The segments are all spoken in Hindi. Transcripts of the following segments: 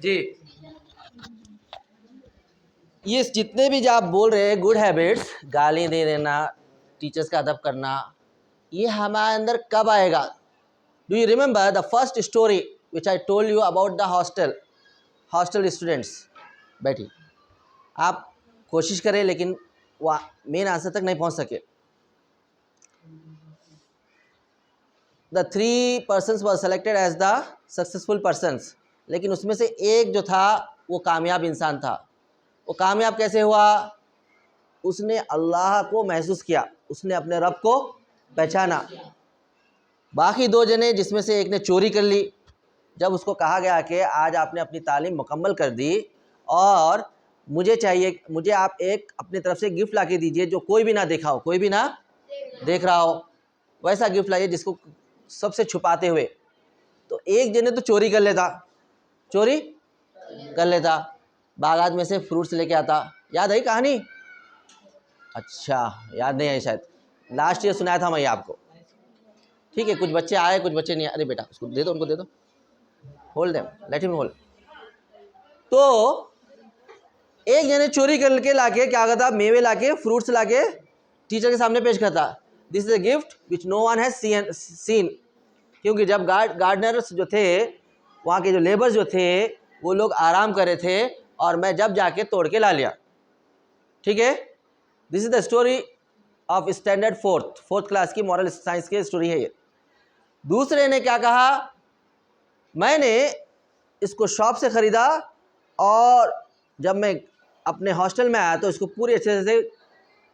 जी, ये जितने भी जो आप बोल रहे हैं गुड हैबिट्स, गाली दे देना, टीचर्स का अदब करना, ये हमारे अंदर कब आएगा? Do you remember the first story which I told you about the hostel students? बैठी, आप कोशिश करें लेकिन वह मेन आंसर तक नहीं पहुंच सके। The 3 persons were selected as the successful persons, लेकिन उसमें से एक जो था वो कामयाब इंसान था। वो कामयाब कैसे हुआ? उसने अल्लाह को महसूस किया, उसने अपने रब को पहचाना। बाकी 2 जने जिसमें से एक ने चोरी कर ली, जब उसको कहा गया कि आज आपने अपनी तालीम मुकम्मल कर दी और मुझे चाहिए, मुझे आप एक अपनी तरफ से गिफ्ट ला के दीजिए जो कोई भी ना देखा हो, कोई भी ना देख रहा हो, वैसा गिफ्ट लाइए जिसको सबसे छुपाते हुए। तो एक जने तो चोरी कर लेता, बागात में से फ्रूट्स लेके आता। याद आई कहानी? अच्छा, याद नहीं आई शायद, लास्ट ईयर सुनाया था मैं ये आपको। ठीक है, कुछ बच्चे आए कुछ बच्चे नहीं आए। अरे बेटा उसको दे दो, उनको दे दो, hold them, let him hold. तो एक जने चोरी करके लाके क्या करता, मेवे लाके, फ्रूट्स लाके टीचर के सामने पेश करता। This is a gift which no one has seen. क्योंकि जब गार्डनर्स जो थे, वहाँ के जो लेबर्स जो थे, वो लोग आराम कर रहे थे और मैं जब जाके तोड़ के ला लिया। ठीक है, this is the story of standard fourth class की मॉरल साइंस की स्टोरी है ये। दूसरे ने क्या कहा, मैंने इसको शॉप से ख़रीदा और जब मैं अपने हॉस्टल में आया तो इसको पूरी अच्छे से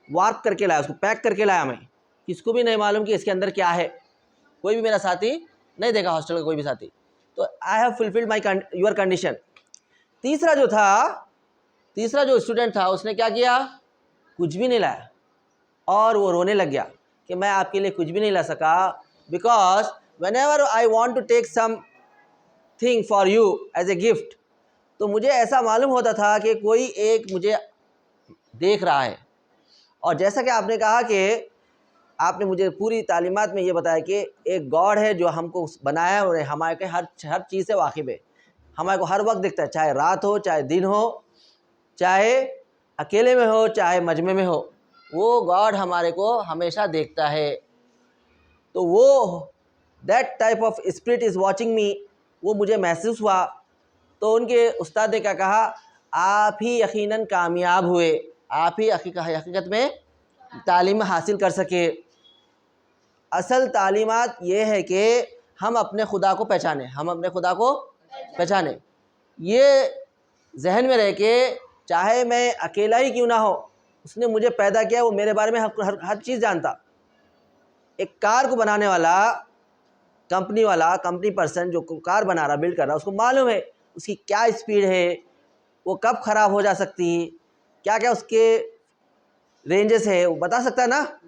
वार्प करके लाया, उसको पैक करके लाया मैं। किसको भी नहीं मालूम कि इसके अंदर क्या है, कोई भी मेरा साथी नहीं देखा, हॉस्टल का कोई भी साथी। तो I have fulfilled my your condition. तीसरा जो स्टूडेंट था उसने क्या किया, कुछ भी नहीं लाया और वो रोने लग गया कि मैं आपके लिए कुछ भी नहीं ला सका, because whenever I want to take something for you as a gift, तो मुझे ऐसा मालूम होता था कि कोई एक मुझे देख रहा है। और जैसा कि आपने कहा कि आपने मुझे पूरी तालीमात में ये बताया कि एक गॉड है जो हमको बनाया है और हमारे के हर चीज़ से वाकिफ़ है, हमारे को हर वक्त दिखता है, चाहे रात हो चाहे दिन हो, चाहे अकेले में हो चाहे मजमे में हो, वो गॉड हमारे को हमेशा देखता है। तो वो that type of spirit is watching मी, वो मुझे महसूस हुआ। तो उनके उस्ताद ने क्या कहा, आप ही यकीनन कामयाब हुए, आप ही हकीकत में तालीम हासिल कर सके। असल तालीमात ये है कि हम अपने खुदा को पहचाने, ये जहन में रह के, चाहे मैं अकेला ही क्यों ना हो, उसने मुझे पैदा किया, वो मेरे बारे में हर चीज़ जानता। एक कार को बनाने वाला कंपनी पर्सन जो कार बना रहा, बिल्ड कर रहा, उसको मालूम है उसकी क्या स्पीड है, वो कब ख़राब हो जा सकती, क्या क्या उसके रेंजेस है, वो बता सकता है ना।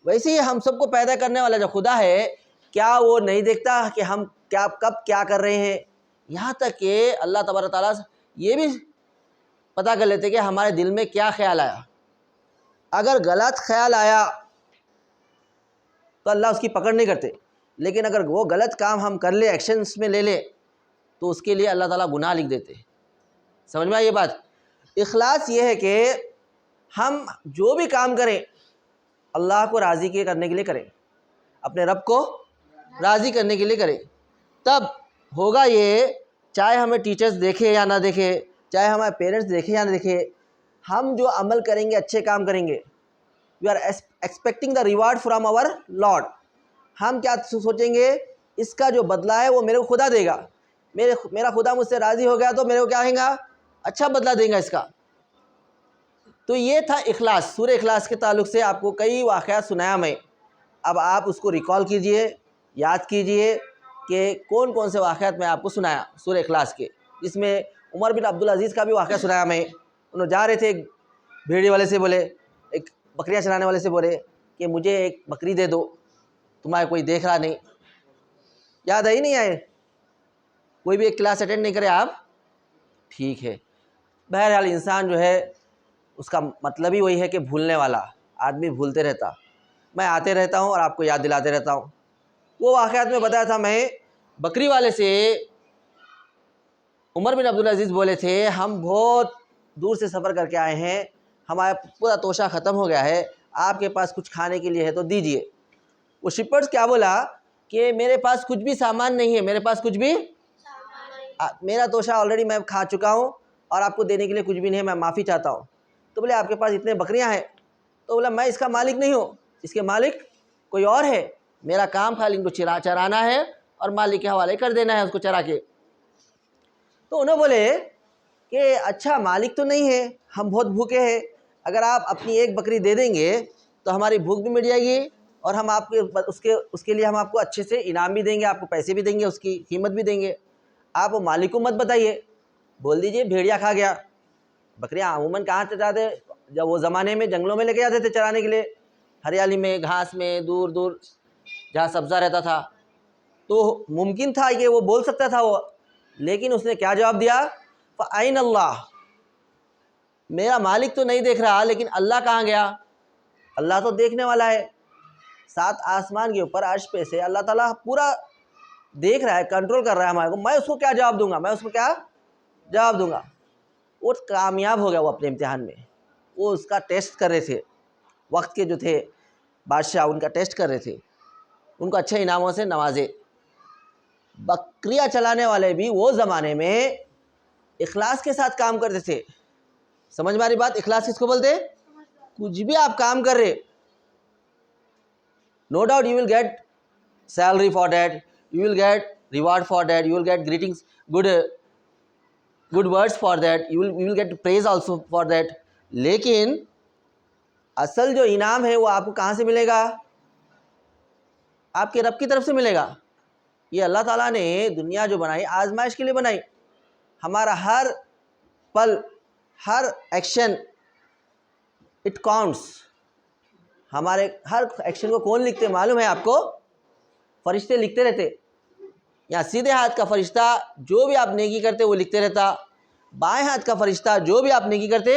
वैसे ही हम सबको पैदा करने वाला जो खुदा है, क्या वो नहीं देखता कि हम कब क्या कर रहे हैं? यहाँ तक कि अल्लाह तबारक ताला ये भी पता कर लेते कि हमारे दिल में क्या ख्याल आया। अगर गलत ख्याल आया तो अल्लाह उसकी पकड़ नहीं करते, लेकिन अगर वो गलत काम हम कर ले, एक्शंस में ले ले, तो उसके लिए अल्लाह ताला गुनाह लिख देते। समझ में आई ये बात? इखलास ये है कि हम जो भी काम करें अल्लाह को राज़ी करने के लिए करें, अपने रब को राज़ी करने के लिए करें, तब होगा ये, चाहे हमें टीचर्स देखे या ना देखे, चाहे हमारे पेरेंट्स देखे या ना देखे, हम जो अमल करेंगे, अच्छे काम करेंगे, we are expecting the reward from our lord. हम क्या सोचेंगे, इसका जो बदला है वो मेरे को खुदा देगा, मेरा खुदा मुझसे राज़ी हो गया तो मेरे को क्या कहेगा, अच्छा बदला देगा इसका। तो ये था इखलास। सूरह इखलास के ताल्लुक़ से आपको कई वाक़यात सुनाया मैं, अब आप उसको रिकॉल कीजिए, याद कीजिए कि कौन कौन से वाक़यात मैं आपको सुनाया सूरह इखलास के, जिसमें उमर बिन अब्दुल अज़ीज़ का भी वाक़या सुनाया मैं। उन्होंने जा रहे थे, एक भेड़ी वाले से बोले, एक बकरियाँ चलाने वाले से बोले कि मुझे एक बकरी दे दो, तुम्हारे कोई देख रहा नहीं। याद आई नहीं आए? कोई भी एक क्लास अटेंड नहीं करे आप? ठीक है, बहरहाल इंसान जो है उसका मतलब ही वही है कि भूलने वाला आदमी भूलते रहता। मैं आते रहता हूँ और आपको याद दिलाते रहता हूँ। वो वाक़यात में बताया था मैं, बकरी वाले से उमर बिन अब्दुल अजीज़ बोले थे, हम बहुत दूर से सफ़र करके आए हैं, हमारा पूरा तोशा ख़त्म हो गया है, आपके पास कुछ खाने के लिए है तो दीजिए। वो शिपर्स क्या बोला कि मेरे पास कुछ भी सामान नहीं है, मेरे पास कुछ भी मेरा तोशा ऑलरेडी मैं खा चुका हूँ और आपको देने के लिए कुछ भी नहीं है, मैं माफ़ी चाहता हूँ। तो बोले आपके पास इतने बकरियाँ हैं? तो बोला मैं इसका मालिक नहीं हूँ, इसके मालिक कोई और है, मेरा काम खाली इनको चराना है और मालिक के हवाले कर देना है उसको चरा के। तो उन्होंने बोले कि अच्छा मालिक तो नहीं है, हम बहुत भूखे हैं, अगर आप अपनी एक बकरी दे देंगे तो हमारी भूख भी मिट जाएगी और हम आपके उसके लिए हम आपको अच्छे से इनाम भी देंगे, आपको पैसे भी देंगे, उसकी कीमत भी देंगे। आप वो मालिक को मत बताइए, बोल दीजिए भेड़िया खा गया। बकरियाँ अमूमन कहाँ से जाते, जब वो ज़माने में जंगलों में लेके जाते थे चराने के लिए, हरियाली में, घास में, दूर दूर जहाँ सब्ज़ा रहता था, तो मुमकिन था कि वो बोल सकता था वो। लेकिन उसने क्या जवाब दिया, फ़अैन अल्लाह, मेरा मालिक तो नहीं देख रहा, लेकिन अल्लाह कहाँ गया? अल्लाह तो देखने वाला है, 7 आसमान के ऊपर अर्श पे से अल्लाह ताला पूरा देख रहा है, कंट्रोल कर रहा है हमारे को। मैं उसको क्या जवाब दूंगा, मैं उसको क्या जवाब दूंगा? वो कामयाब हो गया वो अपने इम्तिहान में। वो उसका टेस्ट कर रहे थे, वक्त के जो थे बादशाह उनका टेस्ट कर रहे थे, उनको अच्छे इनामों से नवाजे। बकरियाँ चलाने वाले भी वो ज़माने में इखलास के साथ काम करते थे। समझ में आ रही बात? इखलास किसको बोलते? कुछ भी आप काम कर रहे, no doubt you will get salary for that, you will get reward for that, you will get greetings, good words for that, you will get praise also for that। लेकिन असल जो इनाम है वो आपको कहाँ से मिलेगा? आपके रब की तरफ से मिलेगा। ये अल्लाह ताला ने दुनिया जो बनाई आजमाइश के लिए बनाई। हमारा हर पल, हर एक्शन इट काउंट्स। हमारे हर एक्शन को कौन लिखते मालूम है आपको? फरिश्ते लिखते रहते। या सीधे हाथ का फरिश्ता जो भी आप नेकी करते वो लिखते रहता, बाएं हाथ का फरिश्ता जो भी आप नेकी करते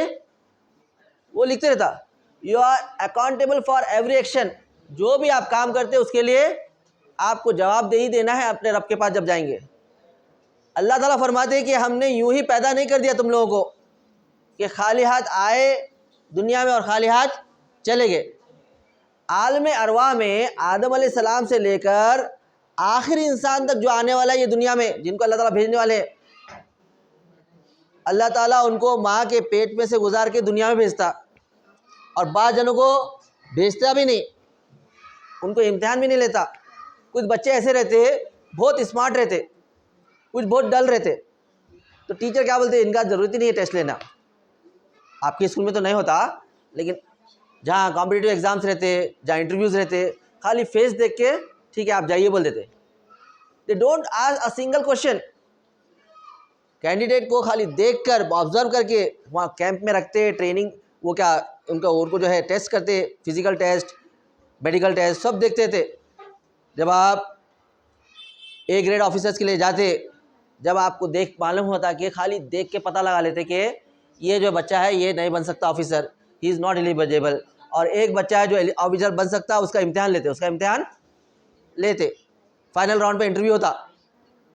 वो लिखते रहता। You are accountable for every action. जो भी आप काम करते उसके लिए आपको जवाब दे ही देना है अपने रब के पास जब जाएंगे। अल्लाह ताला फरमाते हैं कि हमने यूं ही पैदा नहीं कर दिया तुम लोगों को कि खाली हाथ आए दुनिया में और खाली हाथ चले गए। आलम अरवा में आदम अलैहिस्सलाम से लेकर आखिरी इंसान तक जो आने वाला है ये दुनिया में, जिनको अल्लाह ताला भेजने वाले हैं, अल्लाह ताला उनको माँ के पेट में से गुजार के दुनिया में भेजता, और बाद जनों को भेजता भी नहीं, उनको इम्तिहान भी नहीं लेता। कुछ बच्चे ऐसे रहते बहुत स्मार्ट रहते, कुछ बहुत डल रहते, तो टीचर क्या बोलते, इनका ज़रूरत ही नहीं है टेस्ट लेना। आपके स्कूल में तो नहीं होता, लेकिन जहाँ कॉम्पिटिटिव एग्ज़ाम्स रहते, जहाँ इंटरव्यूज़ रहते, खाली फेस देख के ठीक है आप जाइए बोल देते। They don't ask a single question. Candidate को खाली देखकर ऑब्जर्व करके वहाँ कैंप में रखते, ट्रेनिंग वो क्या उनको जो है टेस्ट करते, फिजिकल टेस्ट, मेडिकल टेस्ट सब देखते थे। जब आप ए ग्रेड ऑफिसर्स के लिए जाते, जब आपको देख मालूम होता कि खाली देख के पता लगा लेते कि ये जो बच्चा है ये नहीं बन सकता officer, he is not eligible, और एक बच्चा है जो ऑफिसर बन सकता, उसका इम्तिहान लेते, फाइनल राउंड पे इंटरव्यू होता।